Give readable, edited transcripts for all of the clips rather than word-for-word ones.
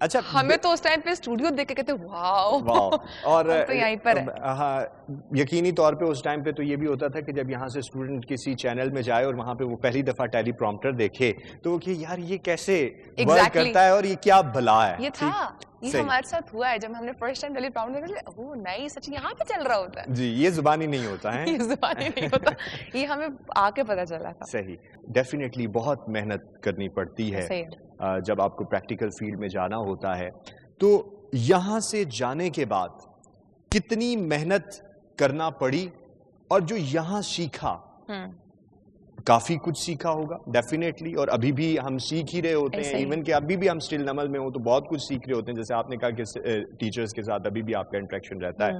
اچھا ہمیں تو اس ٹائم پہ اسٹوڈیو دیکھ کے کہتے واو اور تو یہیں پر ہے. ہاں یقینی طور پہ اس ٹائم پہ تو یہ بھی ہوتا تھا کہ جب یہاں سے اسٹوڈنٹ کسی چینل میں جائے اور وہاں پہ وہ پہلی دفعہ ٹیلی پرومپٹر دیکھے تو کہ یار یہ کیسے ورک کرتا ہے اور یہ کیا بھلا ہے. یہ تھا یہ ہمارے ساتھ ہوا ہے جب ہم نے فرسٹ ٹائم ٹیلی پرومپٹر دیکھا. اوہ نہیں سچ یہاں پہ چل رہا ہوتا ہے. جی یہ زبانی نہیں ہوتا ہے. یہ زبانی نہیں ہوتا, یہ ہمیں آ کے پتا چلا تھا. صحیح, ڈیفینیٹلی بہت محنت کرنی پڑتی ہے جب آپ کو پریکٹیکل فیلڈ میں جانا ہوتا ہے. تو یہاں سے جانے کے بعد کتنی محنت کرنا پڑی اور جو یہاں سیکھا کافی کچھ سیکھا ہوگا ڈیفینیٹلی, اور ابھی بھی ہم سیکھ ہی رہے ہوتے ہیں. ایون کہ ابھی بھی ہم اسٹل نمل میں ہوں تو بہت کچھ سیکھ رہے ہوتے ہیں. جیسے آپ نے کہا کہ ٹیچرز کے ساتھ ابھی بھی آپ کا انٹریکشن رہتا ہے.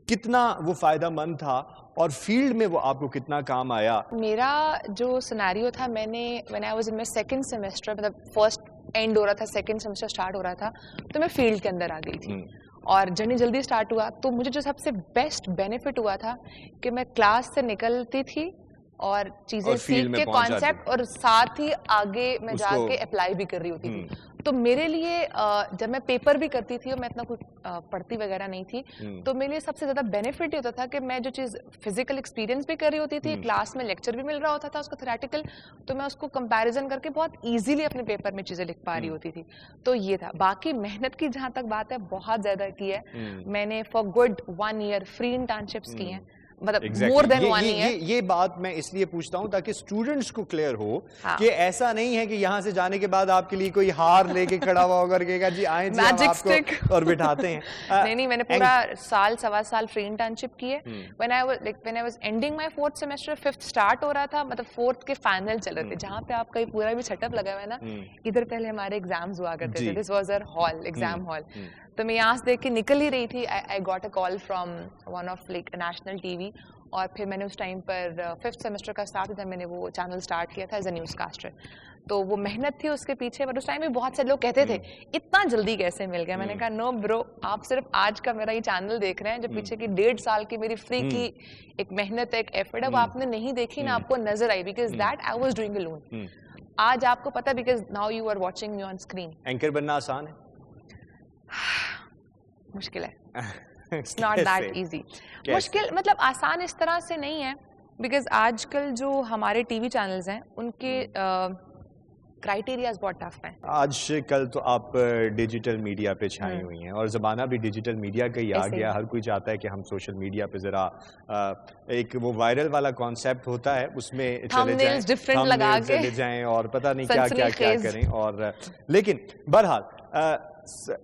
کتنا وہ فائدہ مند تھا اور فیلڈ میں وہ آپ کو کتنا کام آیا؟ میرا جو سیناریو تھا, میں نے when I was in my second semester, مطلب فرسٹ اینڈ ہو رہا تھا, سیکنڈ سیمسٹر اسٹارٹ ہو رہا تھا, تو میں فیلڈ کے اندر آ گئی تھی اور جرنی جلدی اسٹارٹ ہوا. تو مجھے جو سب سے بیسٹ بینیفٹ ہوا تھا کہ میں کلاس سے نکلتی تھی اور چیزیں سیکھ کے کانسیپٹ اور ساتھ ہی آگے میں جا کے اپلائی بھی کر رہی ہوتی تھی. تو میرے لیے جب میں پیپر بھی کرتی تھی اور میں اتنا کچھ پڑھتی وغیرہ نہیں تھی, تو میرے لیے سب سے زیادہ بینیفٹ یہ ہوتا تھا کہ میں جو چیز فزیکل ایکسپیرینس بھی کر رہی ہوتی تھی, کلاس میں لیکچر بھی مل رہا ہوتا تھا اس کا تھیوریٹیکل, تو میں اس کو کمپیریزن کر کے بہت ایزیلی اپنے پیپر میں چیزیں لکھ پا رہی ہوتی تھی. تو یہ تھا. باقی محنت کی جہاں تک بات ہے بہت زیادہ کی ہے. میں نے for good 1 year free internships کی ہیں, مطلب مور دین 1 year. یہ بات میں اس لیے پوچھتا ہوں تاکہ اسٹوڈنٹس کو کلیئر ہو کہ ایسا نہیں ہے کہ یہاں سے جانے کے بعد آپ کے لیے کوئی ہار لے کے کھڑا ہوا ہوگا کہ جی آئیں جی ہم آپ کو اور بٹھاتے ہیں. نہیں, میں نے پورا سال سوا سال فری انٹرنشپ کی ہے. when I was ending my 4th semester, 5th start ہو رہا تھا, مطلب 4th کے فائنل چل رہے تھے, جہاں پہ آپ کا پورا بھی سیٹ اپ لگا ہوا ہے نا, ادھر پہلے ہمارے ایگزامز ہوا کرتے تھے. This was our hall, exam hall. تو میں یہاں سے دیکھ کے نکل ہی رہی تھی, I got a call from one of like national TV, اور پھر میں نے اس ٹائم پر 5th سیمسٹر کا اسٹارٹ تھا, میں نے وہ چینل اسٹارٹ کیا تھا ایز اے نیوز کاسٹر. تو وہ محنت تھی اس کے پیچھے, بٹ اس ٹائم میں بہت سے لوگ کہتے تھے اتنا جلدی کیسے مل گیا. میں نے کہا نو برو, آپ صرف آج کا میرا یہ چینل دیکھ رہے ہیں, جو پیچھے کی 1.5 سال کی میری فری کی ایک محنت ہے, ایک ایفرٹ ہے, وہ آپ نے نہیں دیکھی نا, آپ کو نظر آئی, because that I was doing alone. آج آپ کو پتا, because now you are watching me on screen. Anchor بننا آسان ہے؟ مشکل ہے. It's not that easy. مشکل مطلب آسان اس طرح سے نہیں ہے, بیکاز آج کل جو ہمارے ٹی وی چینلز ہیں ان کے کرائٹیریاز بہت ٹف ہیں. آج کل تو آپ ڈیجیٹل میڈیا پہ چھائی ہوئی ہیں اور زمانہ بھی ڈیجیٹل میڈیا کا ہی آ گیا. ہر کوئی چاہتا ہے کہ ہم سوشل میڈیا پہ ذرا ایک وہ وائرل والا کانسیپٹ ہوتا ہے اس میں چلے جائیں اور پتہ نہیں کیا کیا کیا کریں. اور لیکن بہرحال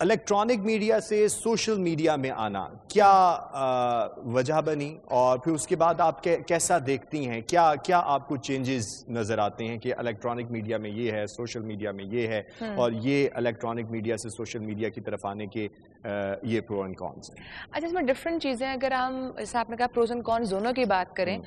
الیکٹرانک میڈیا سے سوشل میڈیا میں آنا کیا وجہ بنی, اور پھر اس کے بعد آپ کیسا دیکھتی ہیں, کیا آپ کو چینجز نظر آتے ہیں کہ الیکٹرانک میڈیا میں یہ ہے, سوشل میڈیا میں یہ ہے, اور یہ الیکٹرانک میڈیا سے سوشل میڈیا کی طرف آنے کے یہ پرو اینڈ کونس ہیں؟ اچھا, اس میں ڈفرینٹ چیزیں, اگر ہم جیسے آپ نے کہا پروز اینڈ کونس دونوں کی بات کریں,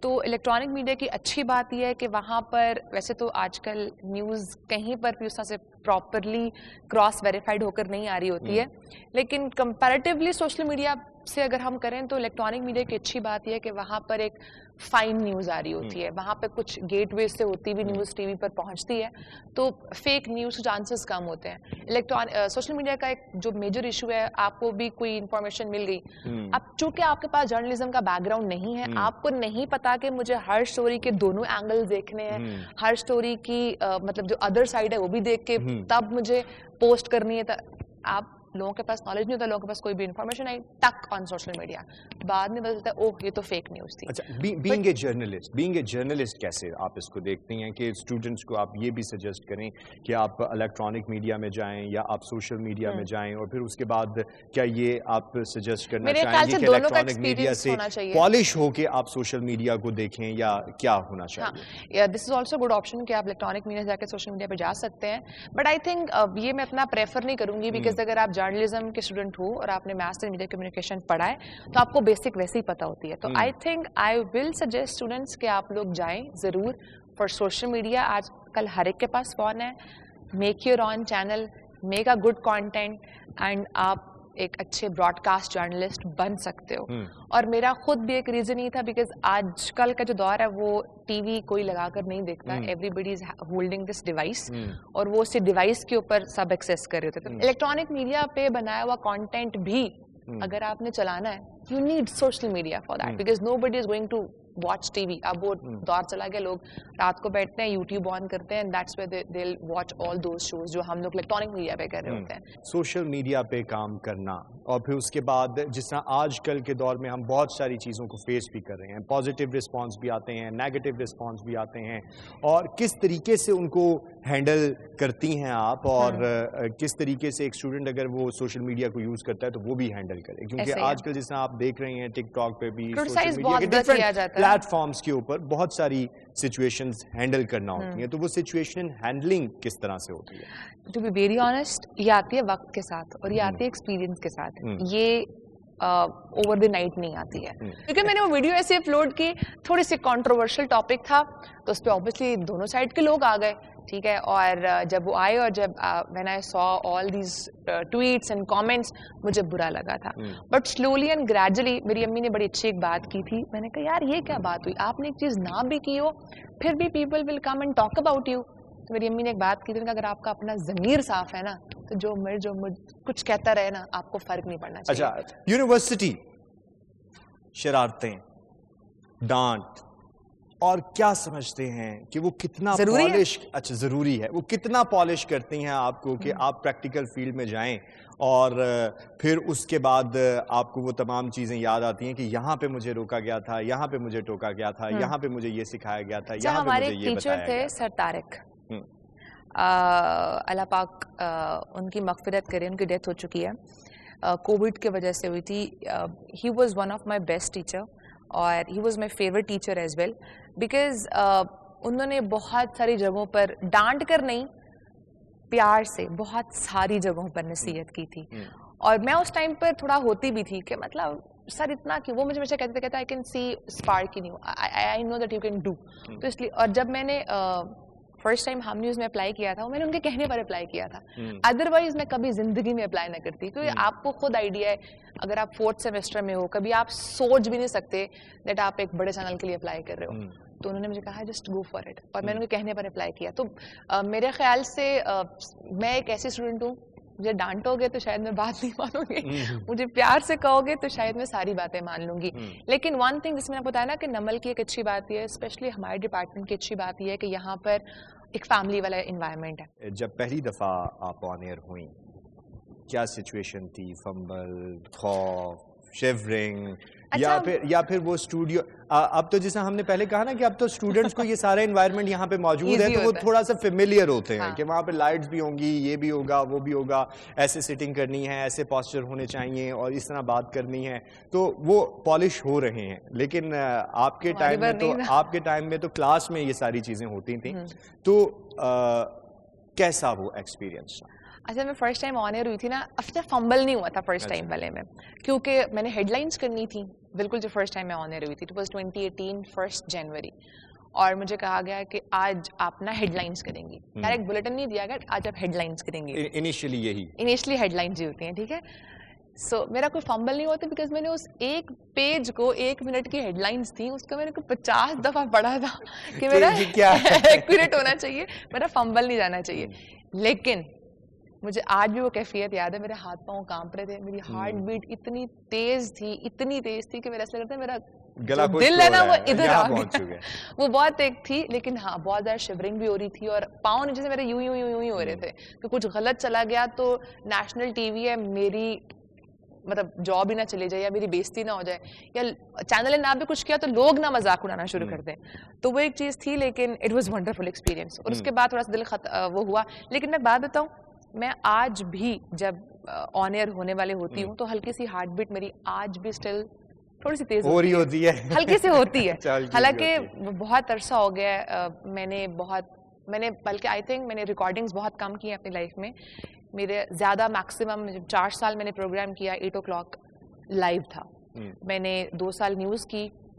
تو الیکٹرانک میڈیا کی اچھی بات یہ ہے کہ وہاں پر ویسے تو آج کل نیوز کہیں پر بھی اس طرح سے پراپرلی کراس ویریفائڈ ہو کر نہیں آ رہی ہوتی ہے, لیکن کمپیریٹیولی سوشل میڈیا سے اگر ہم کریں تو الیکٹرانک میڈیا کی اچھی بات یہ ہے کہ وہاں پر ایک فائن نیوز آ رہی ہوتی ہے, وہاں پہ کچھ گیٹ ویز سے ہوتی بھی نیوز ٹی وی پر پہنچتی ہے, تو فیک نیوز کے چانسز کم ہوتے ہیں. سوشل میڈیا کا ایک جو میجر ایشو ہے, آپ کو بھی کوئی انفارمیشن مل گئی, اب چونکہ آپ کے پاس جرنلزم کا بیک گراؤنڈ نہیں ہے, آپ کو نہیں پتا کہ مجھے ہر اسٹوری کے دونوں اینگل دیکھنے ہیں, ہر اسٹوری کی مطلب جو ادر سائڈ ہے وہ بھی دیکھ کے تب مجھے پوسٹ کرنی ہے. آپ لوگوں کے پاس نالج نہیں ہوتا, لوگوں کے پاس کوئی بھی انفارمیشن آئی ٹک آن سوشل میڈیا, بعد میں پتا چلتا ہے اوہ یہ تو فیک نیوز تھی. اچھا, بینگ اے جرنلسٹ کیسے آپ اس کو دیکھتی ہیں کہ اسٹوڈنٹس کو آپ یہ بھی سجیسٹ کریں کہ آپ الیکٹرانک میڈیا میں جائیں یا آپ سوشل میڈیا میں جائیں, اور پھر اس کے بعد کیا یہ آپ سجیسٹ کرنا چاہیں گے کہ الیکٹرانک میڈیا سے پالش ہو کے آپ سوشل میڈیا کو دیکھیں, یا کیا ہونا چاہیے؟ دس از آلسو گڈ آپشن کہ آپ الیکٹرانک میڈیا جا کے سوشل میڈیا پہ جا سکتے ہیں, بٹ آئی تھنک یہ میں اتنا پریفر نہیں کروں گی, بیکاز اگر آپ جرنلزم کے اسٹوڈنٹ ہو اور آپ نے ماسٹر میڈیا کمیونیکیشن پڑھا ہے تو آپ کو بیسک ویسے ہی پتہ ہوتی ہے. تو I think I will suggest students کہ آپ لوگ جائیں ضرور فار سوشل میڈیا. آج کل ہر ایک کے پاس فون ہے, make your on channel, make a good content, and آپ ایک اچھے براڈ کاسٹ جرنلسٹ بن سکتے ہو. اور میرا خود بھی ایک ریزن ہی تھا بیکاز آج کل کا جو دور ہے وہ ٹی وی کوئی لگا کر نہیں دیکھتا, everybody is holding this device, اور وہ اسی ڈیوائس کے اوپر سب ایکسیس کر رہے ہوتے. الیکٹرانک میڈیا پہ بنایا ہوا کانٹینٹ بھی اگر آپ نے چلانا ہے, you need social media for that because nobody is going to watch TV. اب وہ دور چلا گیا, لوگ رات کو بیٹھتے ہیں یوٹیوب آن کرتے ہیں, that's where they will watch all those shows جو ہم لوگ الیکٹرانک میڈیا پہ کر رہے ہوتے ہیں. سوشل میڈیا پہ کام کرنا, اور پھر اس کے بعد جس طرح آج کل کے دور میں ہم بہت ساری چیزوں کو فیس بھی کر رہے ہیں, پازیٹیو رسپانس بھی آتے ہیں, نیگیٹو رسپانس بھی آتے ہیں, اور کس طریقے سے ان کو ہینڈل کرتی ہیں آپ, اور کس طریقے سے ایک اسٹوڈنٹ اگر وہ سوشل میڈیا کو یوز کرتا ہے تو وہ بھی ہینڈل کرے, کیونکہ آج کل جس طرح آپ دیکھ رہے ہیں ٹک ٹاک پہ بھی سوشل میڈیا کے ڈفرینٹ پلیٹ فارمس کے اوپر بہت ساری سچویشنز ہینڈل کرنا ہوتی ہیں, تو وہ سچویشن ہینڈلنگ کس طرح سے ہوتی ہے؟ ٹو بی ویری آنیسٹ, یہ آتی ہے وقت کے ساتھ اور یہ آتی ہے ایکسپیرینس کے ساتھ, یہ اوور دی نائٹ نہیں آتی ہے. کیونکہ میں نے وہ ویڈیو ایسے اپلوڈ کی, تھوڑی سی کنٹروورشل ٹاپک تھا تو اس پہ اوبیسلی دونوں سائڈ کے لوگ آ گئے, ٹھیک ہے, اور جب وہ آئے اور جب وین آئی سا all these tweets and comments مجھے برا لگا تھا. بٹ سلولی اینڈ گریجولی میری امی نے بڑی اچھی ایک بات کی تھی, میں نے کہا یار یہ کیا بات ہوئی, آپ نے ایک چیز نہ بھی کی ہو پھر بھی people will come and talk about you. تو میری امی نے ایک بات کی تھی کہ اگر آپ کا اپنا ضمیر صاف ہے نا تو جو کچھ کہتا رہے نا آپ کو فرق نہیں پڑنا چاہیے. اچھا, یونیورسٹی, شرارتیں, ڈانٹ, اور کیا سمجھتے ہیں کہ وہ کتنا پالش, اچھا ضروری ہے, وہ کتنا پالش کرتی ہیں آپ کو کہ آپ پریکٹیکل فیلڈ میں جائیں اور پھر اس کے بعد آپ کو وہ تمام چیزیں یاد آتی ہیں کہ یہاں پہ مجھے روکا گیا تھا, یہاں پہ مجھے ٹوکا گیا تھا, یہاں پہ مجھے یہ سکھایا گیا تھا, یہاں پہ مجھے یہ بتایا گیا تھا. ہمارے ٹیچر تھے سر طارق, اللہ پاک ان کی مغفرت کرے, ان کی ڈیتھ ہو چکی ہے, کووڈ کی وجہ سے ہوئی تھی. He was one of my best teacher اور he was my favourite teacher as well because انہوں نے بہت ساری جگہوں پر ڈانٹ کر نہیں, پیار سے بہت ساری جگہوں پر نصیحت کی تھی. اور میں اس ٹائم پر تھوڑا ہوتی بھی تھی کہ مطلب سر اتنا کہ وہ مجھے ہمیشہ کہتے I can see spark in you, I know that you can do. تو اس لیے, اور جب میں نے فرسٹ ٹائم ہم نیوز میں اپلائی کیا تھا, میں نے ان کے کہنے پر اپلائی کیا تھا, ادروائز میں کبھی زندگی میں اپلائی نہ کرتی, کیونکہ آپ کو خود آئیڈیا ہے اگر آپ 4th سیمسٹر میں ہو, کبھی آپ سوچ بھی نہیں سکتے دیٹ آپ ایک بڑے چینل کے لیے اپلائی کر رہے ہو. تو انہوں نے مجھے کہا جسٹ گو فار اٹ, اور میں نے ان کے کہنے پر اپلائی کیا. تو میرے خیال سے میں ایک ایسی اسٹوڈنٹ ہوں, مجھے ڈانٹو گے تو شاید میں بات نہیں مانوں گی, مجھے پیار سے کہو گے تو شاید میں ساری باتیں مان لوں گی. لیکن ون تھنگ جس میں آپ بتایا نا کہ نمل کی ایک اچھی بات یہ ہے, اسپیشلی ہمارے ڈپارٹمنٹ کی اچھی بات یہ ہے کہ یہاں پر ایک فیملی والا انوائرمنٹ ہے. جب پہلی دفعہ آپ آن ایئر ہوئیں کیا سچویشن تھی, فمبل, خوف, شیورنگ, یا پھر وہ اسٹوڈیو, اب تو جیسا ہم نے پہلے کہا نا کہ اب تو اسٹوڈنٹس کو یہ سارا انوائرمنٹ یہاں پہ موجود ہے تو وہ تھوڑا سا فیملیئر ہوتے ہیں کہ وہاں پہ لائٹس بھی ہوں گی, یہ بھی ہوگا, وہ بھی ہوگا, ایسے سیٹنگ کرنی ہے, ایسے پاسچر ہونے چاہیے اور اس طرح بات کرنی ہے, تو وہ پالش ہو رہے ہیں. لیکن آپ کے ٹائم میں تو کلاس میں یہ ساری چیزیں ہوتی تھیں, تو کیسا وہ ایکسپیرینس؟ اچھا, میں فرسٹ ٹائم آن ایئر ہوئی تھی نا, اب فمبل نہیں ہوا تھا فرسٹ ٹائم والے میں, کیونکہ میں نے ہیڈ لائنس کرنی تھی بالکل. جو فرسٹ ٹائم میں آن ایئر ہوئی تھی, اٹ واز 2018 1 جنوری, اور مجھے کہا گیا کہ آج آپ نا ہیڈ لائنس کریں گی. ڈائریکٹ بلیٹن نہیں دیا گیا, آج آپ ہیڈ لائنس کریں گے. انیشلی ہیڈ لائنس ہی ہوتی ہیں, ٹھیک ہے. سو میرا کوئی فمبل نہیں ہوتا بیکاز میں نے اس ایک پیج کو 1 منٹ کی ہیڈ لائنس تھی, اس کو میں نے 50 دفعہ پڑھا تھا کہ میرا ایکوریٹ ہونا چاہیے, میرا فمبل نہیں جانا چاہیے. لیکن مجھے آج بھی وہ کیفیت یاد ہے, میرے ہاتھ پاؤں کانپ رہے تھے, میری ہارٹ بیٹ اتنی تیز تھی کہ میرا ایسا لگتا ہے میرا دل ہے نا وہ ادھر آ گیا. وہ بہت ایک تھی, لیکن ہاں بہت زیادہ شیورنگ بھی ہو رہی تھی, اور پاؤں نیچے سے میرے یوں ہی ہو رہے تھے کہ کچھ غلط چلا گیا تو نیشنل ٹی وی ہے, میری مطلب جاب ہی نہ چلے جائے, یا میری بےزتی نہ ہو جائے, یا چینل نے نہ بھی کچھ کیا تو لوگ نہ مذاق اڑانا شروع کر دیں. تو وہ ایک چیز تھی, لیکن اٹ واز ونڈرفل ایکسپیرینس. اور اس کے بعد تھوڑا سا دل وہ ہوا. لیکن میں بات بتاؤں, میں آج بھی جب آن ایئر ہونے والے ہوتی ہوں تو ہلکی سی ہارٹ بیٹ میری آج بھی اسٹل تھوڑی سی تیز ہوتی ہے, ہلکی سی ہوتی ہے. حالانکہ بہت عرصہ ہو گیا ہے, میں نے بلکہ آئی تھنک میں نے ریکارڈنگز بہت کم کی ہیں اپنی لائف میں. میرے زیادہ میکسیمم 4 سال میں نے پروگرام کیا 8 o'clock لائیو تھا. میں نے 2 سال نیوز کی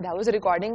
that was recording,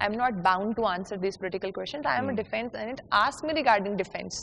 I am not bound to answer these political questions, I am a defense analyst, ask me regarding defense।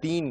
3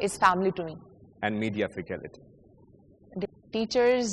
is family to me. And media faculty. The teachers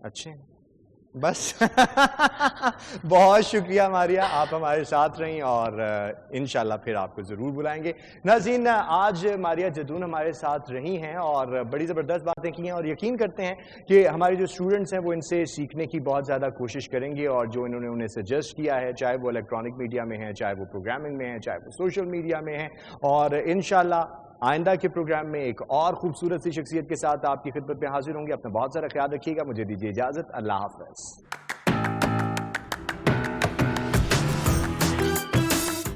اچھے بس بہت شکریہ ماریہ، آپ ہمارے ساتھ رہیں اور انشاءاللہ پھر آپ کو ضرور بلائیں گے. ناظرین، آج ماریہ جدون ہمارے ساتھ رہی ہیں اور بڑی زبردست باتیں کی ہیں، اور یقین کرتے ہیں کہ ہمارے جو اسٹوڈنٹس ہیں وہ ان سے سیکھنے کی بہت زیادہ کوشش کریں گے، اور جو انہوں نے انہیں سجیسٹ کیا ہے، چاہے وہ الیکٹرانک میڈیا میں ہیں، چاہے وہ پروگرامنگ میں ہیں، چاہے وہ سوشل میڈیا میں ہیں، اور انشاءاللہ آئندہ کے پروگرام میں ایک اور خوبصورت سی شخصیت کے ساتھ آپ کی خدمت میں حاضر ہوں گے. اپنا بہت سارا خیال رکھیے گا. مجھے دیجیے اجازت. اللہ حافظ.